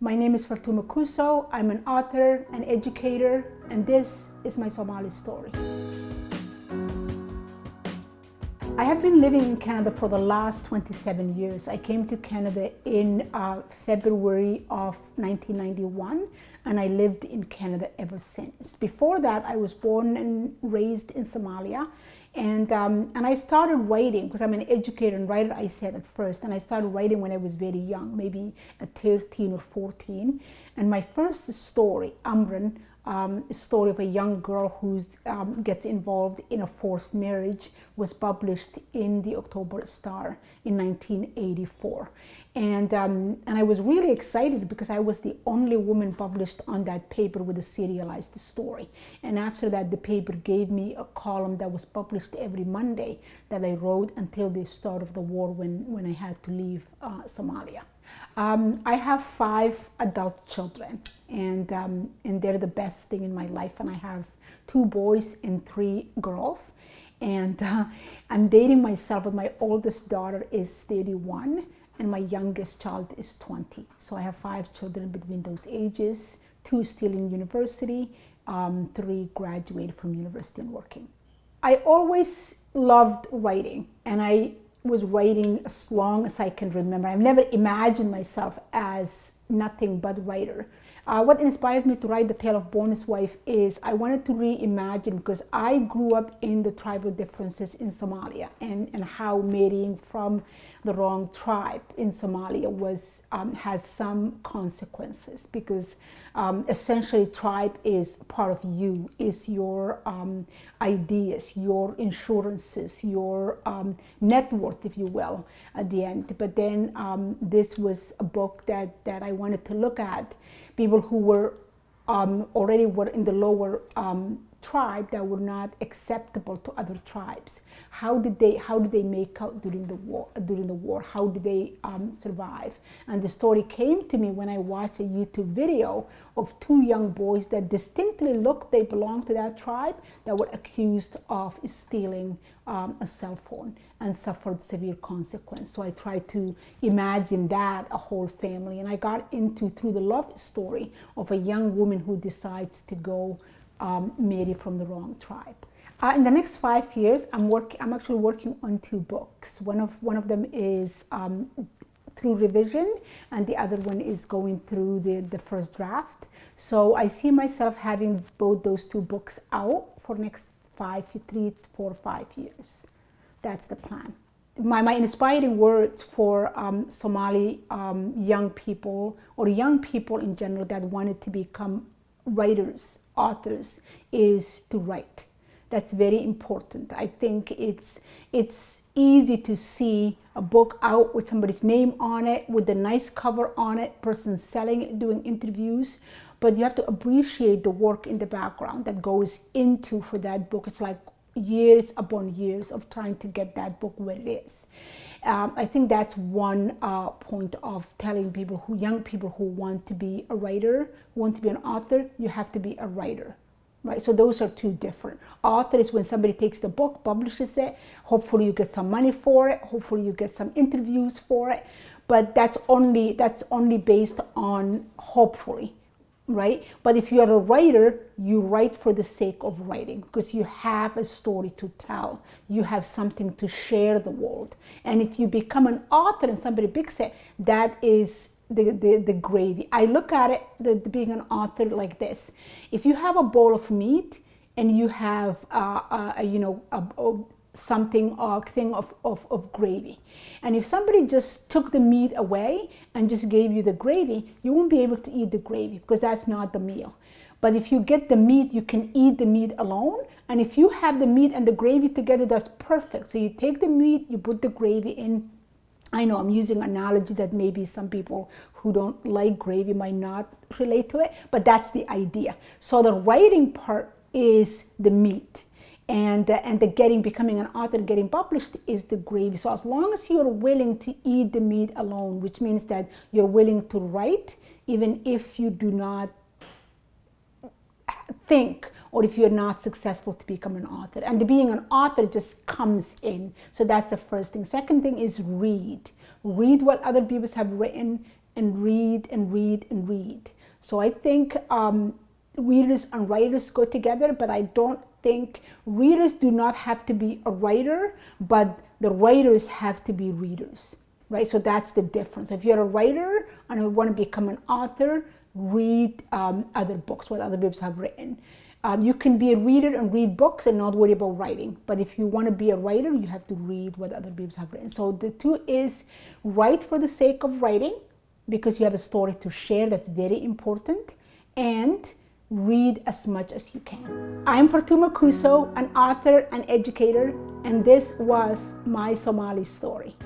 My name is Fartumo Kusow. I'm an author, an educator, and this is my Somali story. I have been living in Canada for the last 27 years. I came to Canada in February of 1991, and I lived in Canada ever since. Before that, I was born and raised in Somalia, and I started writing because I'm an educator and writer, I said at first, and I started writing when I was very young, maybe at 13 or 14. And my first story, Amran, a story of a young girl who gets involved in a forced marriage, was published in the October Star in 1984. And I was really excited because I was the only woman published on that paper with a serialized story. And after that, the paper gave me a column that was published every Monday that I wrote until the start of the war when I had to leave Somalia. I have 5 adult children, and they're the best thing in my life. And I have 2 boys and 3 girls. And I'm dating myself, but my oldest daughter is 31, and my youngest child is 20. So I have 5 children between those ages, 2 still in university, 3 graduated from university and working. I always loved writing, and I was writing as long as I can remember. I've never imagined myself as nothing but writer. What inspired me to write The Tale of Boon's Wife is I wanted to reimagine, because I grew up in the tribal differences in Somalia and how marrying from the wrong tribe in Somalia has some consequences, because essentially tribe is part of you, is your ideas, your insurances, your net worth, if you will, at the end. But then this was a book that I wanted to look at people who were already were in the lower tribe that were not acceptable to other tribes. How did they make out during the war? How did they survive? And the story came to me when I watched a YouTube video of 2 young boys that distinctly looked they belonged to that tribe, that were accused of stealing a cell phone and suffered severe consequence. So I tried to imagine that, a whole family, and I got into through the love story of a young woman who decides to go marry from the wrong tribe. In the next 5 years, I'm actually working on 2 books. One of them is through revision, and the other one is going through the first draft. So I see myself having both those 2 books out for next 3, 4, 5 years. That's the plan. My inspiring words for Somali young people, or young people in general that wanted to become writers, authors, is to write. That's very important. I think it's easy to see a book out with somebody's name on it, with a nice cover on it, person selling it, doing interviews, but you have to appreciate the work in the background that goes into for that book. It's like years upon years of trying to get that book where it is. I think that's one point of telling people, young people who want to be a writer, who want to be an author, you have to be a writer. Right, so those are 2 different. Author is when somebody takes the book, publishes it. Hopefully you get some money for it. Hopefully you get some interviews for it. But that's only based on hopefully, right? But if you are a writer, you write for the sake of writing, because you have a story to tell. You have something to share the world. And if you become an author and somebody picks it, that is the gravy. I look at it, being an author, like this. If you have a bowl of meat and you have something, a thing of gravy, and if somebody just took the meat away and just gave you the gravy, you won't be able to eat the gravy, because that's not the meal. But if you get the meat, you can eat the meat alone. And if you have the meat and the gravy together, that's perfect. So you take the meat, you put the gravy in. I know I'm using an analogy that maybe some people who don't like gravy might not relate to it, but that's the idea. So the writing part is the meat, and becoming an author, getting published, is the gravy. So as long as you're willing to eat the meat alone, which means that you're willing to write, even if you do not think, or if you're not successful to become an author. And being an author just comes in. So that's the first thing. Second thing is read. Read what other people have written, and read and read and read. So I think readers and writers go together, but I don't think readers do not have to be a writer, but the writers have to be readers, right? So that's the difference. If you're a writer and you want to become an author, read other books, what other people have written. You can be a reader and read books and not worry about writing. But if you want to be a writer, you have to read what other people have written. So the two is write for the sake of writing, because you have a story to share. That's very important. And read as much as you can. I'm Fartumo Kusow, an author and educator, and this was my Somali story.